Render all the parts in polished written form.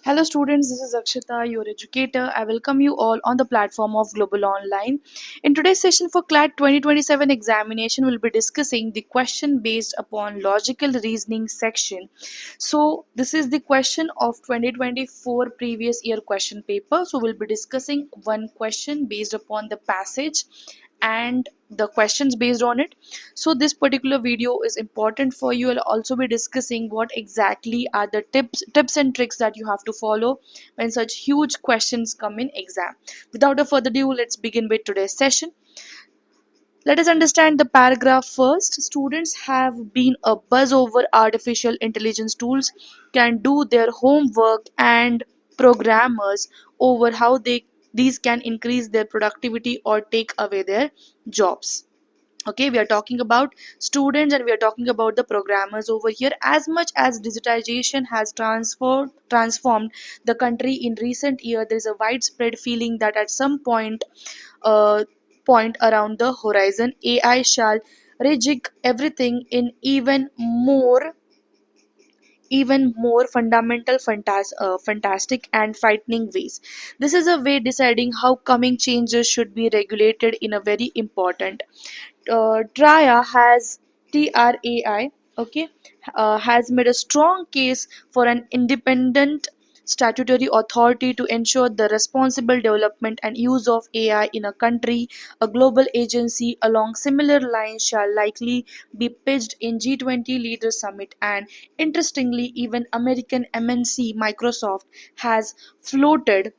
Hello, students. This is Akshita, your educator. I welcome you all on the platform of Global Online. In today's session for CLAT 2027 examination, we'll be discussing the question based upon logical reasoning section. So, this is the question of 2024 previous year question paper. So, we'll be discussing one question based upon the passage and the questions based on it. So this particular video is important for you. I'll also be discussing what exactly are the tips and tricks that you have to follow when such huge questions come in exam. Without a further ado, let's begin with today's session. Let us understand the paragraph first. Students have been a buzz over artificial intelligence tools can do their homework, and programmers over how these can increase their productivity or take away their jobs. Okay, we are talking about students and we are talking about the programmers over here. As much as digitization has transformed the country in recent years, there is a widespread feeling that at some uh, point around the horizon, AI shall rejig everything in even more fundamental, fantastic and frightening ways. This is a way deciding how coming changes should be regulated in a very important. TRAI has TRAI, okay, has made a strong case for an independent statutory authority to ensure the responsible development and use of AI in a country. A global agency along similar lines shall likely be pitched in G20 Leaders Summit, and interestingly, even American MNC Microsoft has floated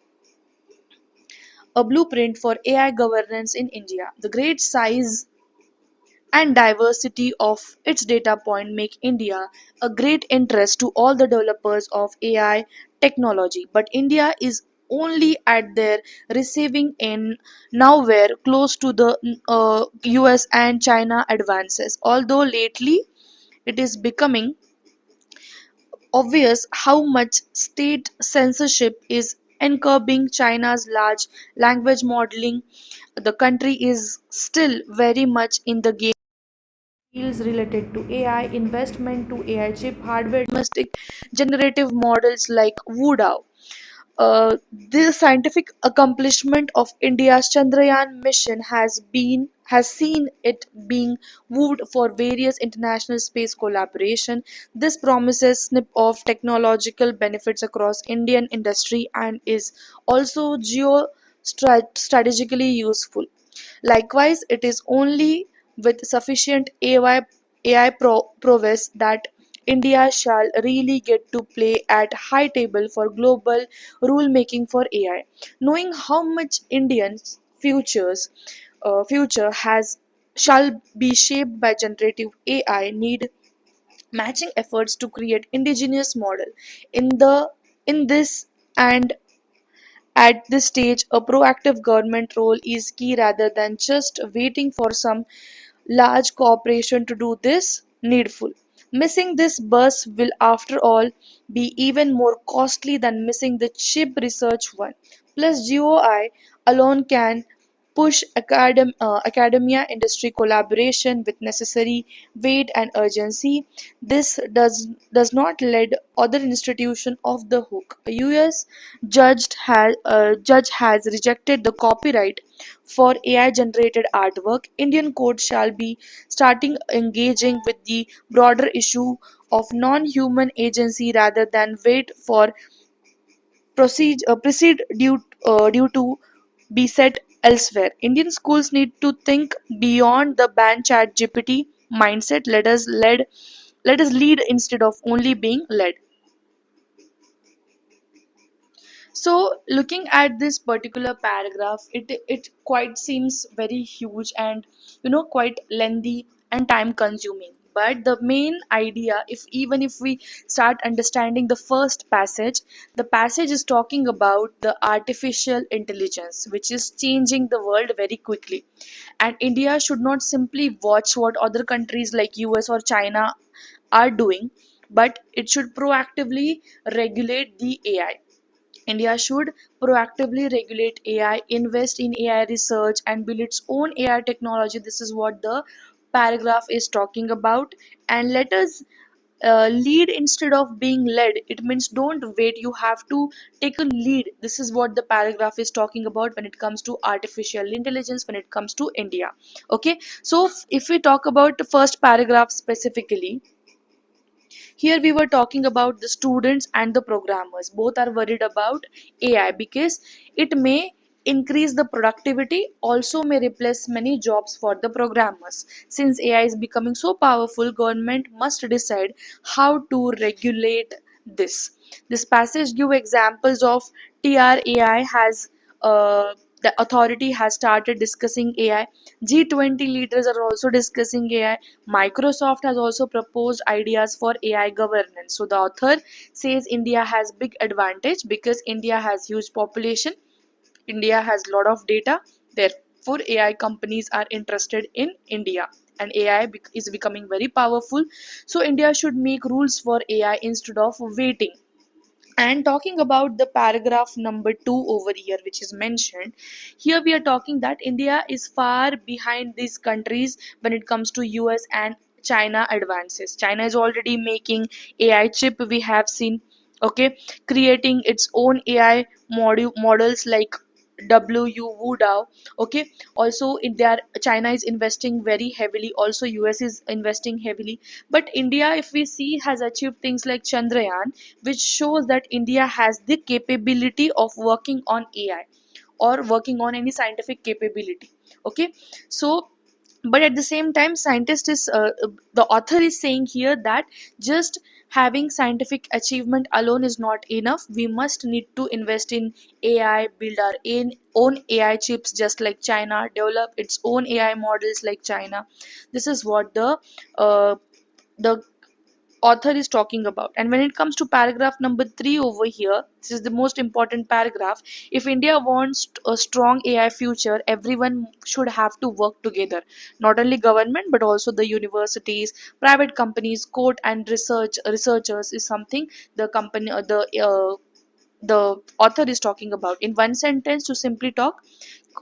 a blueprint for AI governance in India. The great size and diversity of its data point make India a great interest to all the developers of AI technology. But India is only at their receiving end, nowhere close to the US and China advances. Although lately it is becoming obvious how much state censorship is encurbing China's large language modeling, the country is still very much in the game fields related to AI, investment to AI chip hardware, domestic generative models like Woodao. The scientific accomplishment of India's Chandrayaan mission has seen it being moved for various international space collaboration. This promises snip of technological benefits across Indian industry and is also strategically useful. Likewise, it is only with sufficient AI prowess that India shall really get to play at high table for global rulemaking for AI. Knowing how much Indians' future has shall be shaped by generative AI, need matching efforts to create indigenous model in this. And at this stage, a proactive government role is key rather than just waiting for some large corporation to do this needful. Missing this bus will, after all, be even more costly than missing the chip research one. Plus, GOI alone can push academia industry collaboration with necessary weight and urgency. This does not let other institution off the hook. A US judge has rejected the copyright for AI generated artwork. Indian court shall be starting engaging with the broader issue of non-human agency rather than wait for proceed due to be set elsewhere. Indian schools need to think beyond the ban chat GPT mindset. Let us lead instead of only being led. So looking at this particular paragraph, it quite seems very huge and quite lengthy and time consuming. But the main idea, if even if we start understanding the first passage, the passage is talking about the artificial intelligence, which is changing the world very quickly. And India should not simply watch what other countries like US or China are doing, but it should proactively regulate the AI. India should proactively regulate AI, invest in AI research, and build its own AI technology. This is what the paragraph is talking about. And let us lead instead of being led. It means don't wait, you have to take a lead. This is what the paragraph is talking about when it comes to artificial intelligence, when it comes to India. Okay, so if we talk about the first paragraph specifically, here we were talking about the students and the programmers. Both are worried about AI because it may increase the productivity, also may replace many jobs for the programmers. Since AI is becoming so powerful, government must decide how to regulate this. This passage give examples of TRAI has the authority has started discussing AI. G20 leaders are also discussing AI. Microsoft has also proposed ideas for AI governance. So the author says India has big advantage because India has huge population, India has lot of data. Therefore, AI companies are interested in India, and AI is becoming very powerful. So India should make rules for AI instead of waiting. And talking about the paragraph number 2 over here, which is mentioned here, we are talking that India is far behind these countries when it comes to US and China advances. China is already making AI chip, we have seen. Okay, creating its own AI models like W Wudao. Okay, also in there China is investing very heavily, also US is investing heavily. But India, if we see, has achieved things like Chandrayaan, which shows that India has the capability of working on AI or working on any scientific capability. Okay, so but at the same time, scientist is the author is saying here that just having scientific achievement alone is not enough. We must need to invest in AI, build our own AI chips just like China, develop its own AI models like China. This is what uh, the author is talking about. And when it comes to paragraph number 3 over here, this is the most important paragraph. If India wants a strong AI future, everyone should have to work together. Not only government but also the universities, private companies, court and researchers is something the company the author is talking about. In one sentence, to simply talk,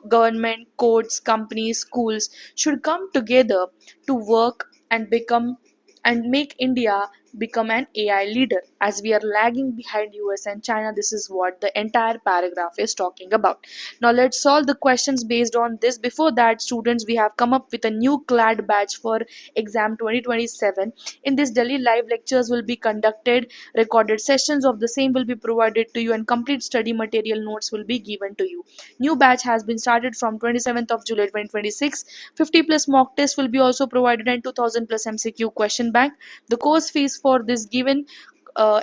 government, courts, companies, schools should come together to work and become and make India become an AI leader. As we are lagging behind US and China, this is what the entire paragraph is talking about. Now let's solve the questions based on this. Before that, students, we have come up with a new CLAT batch for exam 2027. In this, Delhi live lectures will be conducted, recorded sessions of the same will be provided to you, and complete study material notes will be given to you. New batch has been started from 27th of July 2026. 50 plus mock tests will be also provided and 2000 plus MCQ question bank. The course fees for this given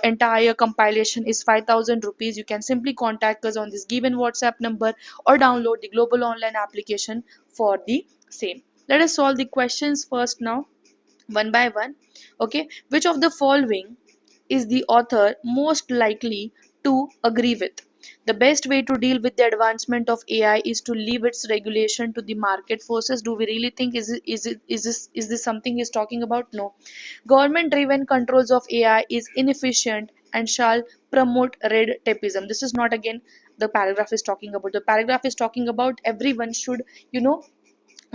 entire compilation is 5000 rupees. You can simply contact us on this given WhatsApp number or download the global online application for the same. Let us solve the questions first now, one by one. Okay, which of the following is the author most likely to agree with? The best way to deal with the advancement of AI is to leave its regulation to the market forces. Do we really think is this something he's talking about? No. Government driven controls of AI is inefficient and shall promote red tapeism. This is not again the paragraph is talking about. The paragraph is talking about everyone should, you know,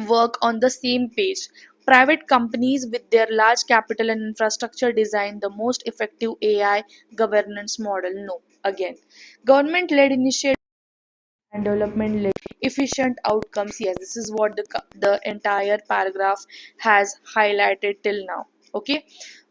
work on the same page. Private companies with their large capital and infrastructure design the most effective AI governance model. No, again. Government led initiatives and development led efficient outcomes. Yes, this is what the entire paragraph has highlighted till now. Okay,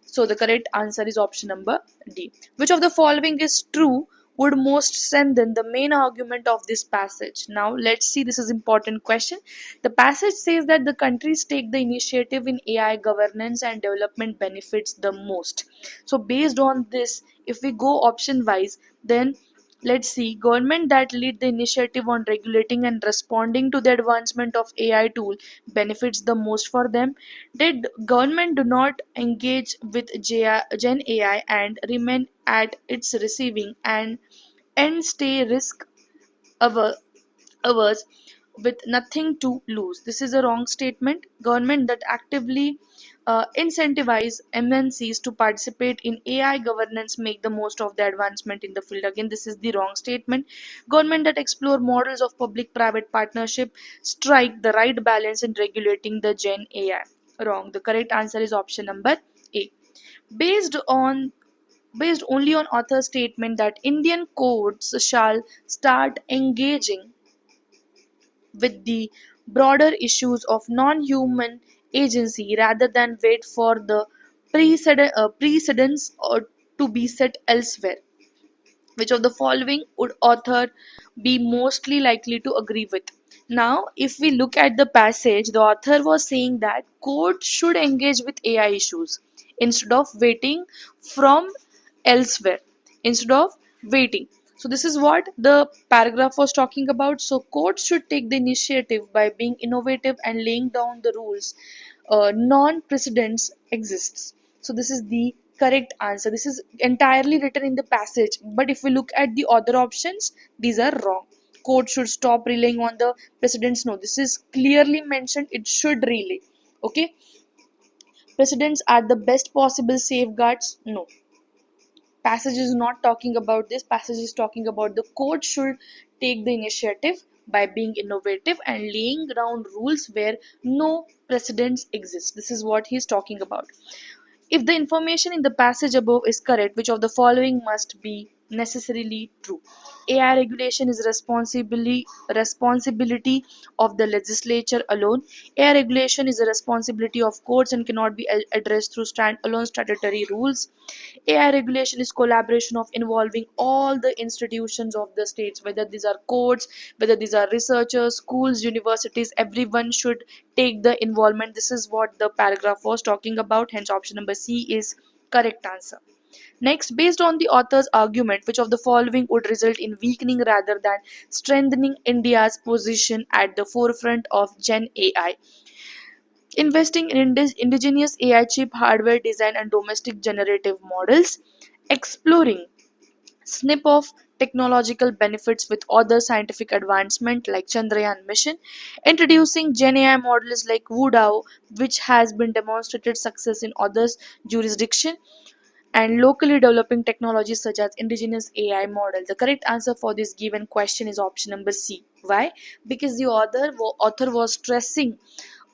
so the correct answer is option number D. Which of the following is true would most strengthen the main argument of this passage? Now let's see, this is important question. The passage says that the countries take the initiative in AI governance and development benefits the most. So based on this, if we go option wise, then let's see, government that lead the initiative on regulating and responding to the advancement of AI tool benefits the most for them. Did government do not engage with Gen AI and remain at its receiving and stay risk aver- averse with nothing to lose? This is a wrong statement. Government that actively incentivize MNCs to participate in AI governance make the most of the advancement in the field. Again, this is the wrong statement. Government that explore models of public-private partnership strike the right balance in regulating the Gen AI. Wrong. The correct answer is option number A. based on based only on author's statement that Indian courts shall start engaging with the broader issues of non-human agency rather than wait for the precedents or to be set elsewhere. Which of the following would author be mostly likely to agree with? Now, if we look at the passage, the author was saying that courts should engage with AI issues instead of waiting from elsewhere. Instead of waiting. So, this is what the paragraph was talking about. So, courts should take the initiative by being innovative and laying down the rules. Non precedents exists. So, this is the correct answer. This is entirely written in the passage, but if we look at the other options, these are wrong. Court should stop relying on the precedents. No, this is clearly mentioned, it should relay. Okay, precedents are the best possible safeguards. No, passage is not talking about this. Passage is talking about the court should take the initiative by being innovative and laying down rules where no precedents exist. This is what he is talking about. If the information in the passage above is correct, which of the following must be necessarily true? AI regulation is responsibility of the legislature alone. AI regulation is a responsibility of courts and cannot be addressed through standalone statutory rules. AI regulation is collaboration of involving all the institutions of the states, whether these are courts, whether these are researchers, schools, universities, everyone should take the involvement. This is what the paragraph was talking about. Hence, option number C is correct answer. Next, based on the author's argument, which of the following would result in weakening rather than strengthening India's position at the forefront of Gen AI? Investing in indigenous AI chip hardware design and domestic generative models, exploring snip of technological benefits with other scientific advancement like Chandrayaan mission, introducing Gen AI models like Wudao, which has been demonstrated success in others jurisdiction, and locally developing technologies such as indigenous AI model. The correct answer for this given question is option number C. Why? Because the author was stressing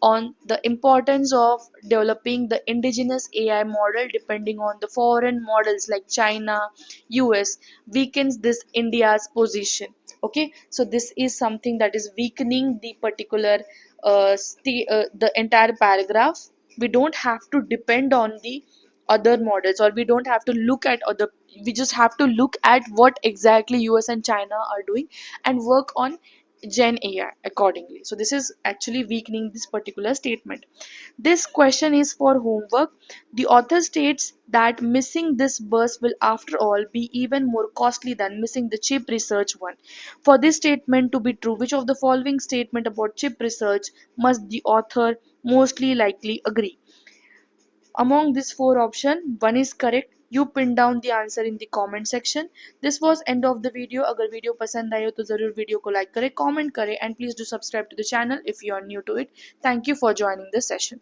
on the importance of developing the indigenous AI model depending on the foreign models like China, US weakens this India's position. Okay, so this is something that is weakening the particular the entire paragraph. We don't have to depend on the other models, or we don't have to look at other, we just have to look at what exactly US and China are doing and work on Gen AI accordingly. So this is actually weakening this particular statement. This question is for homework. The author states that missing this bus will after all be even more costly than missing the chip research one. For this statement to be true, which of the following statement about chip research must the author mostly likely agree? Among these four options, one is correct. You pin down the answer in the comment section. This was end of the video. अगर video पसंद आए हो तो ज़रूर video को like करें, comment करें, and please do subscribe to the channel if you are new to it. Thank you for joining this session.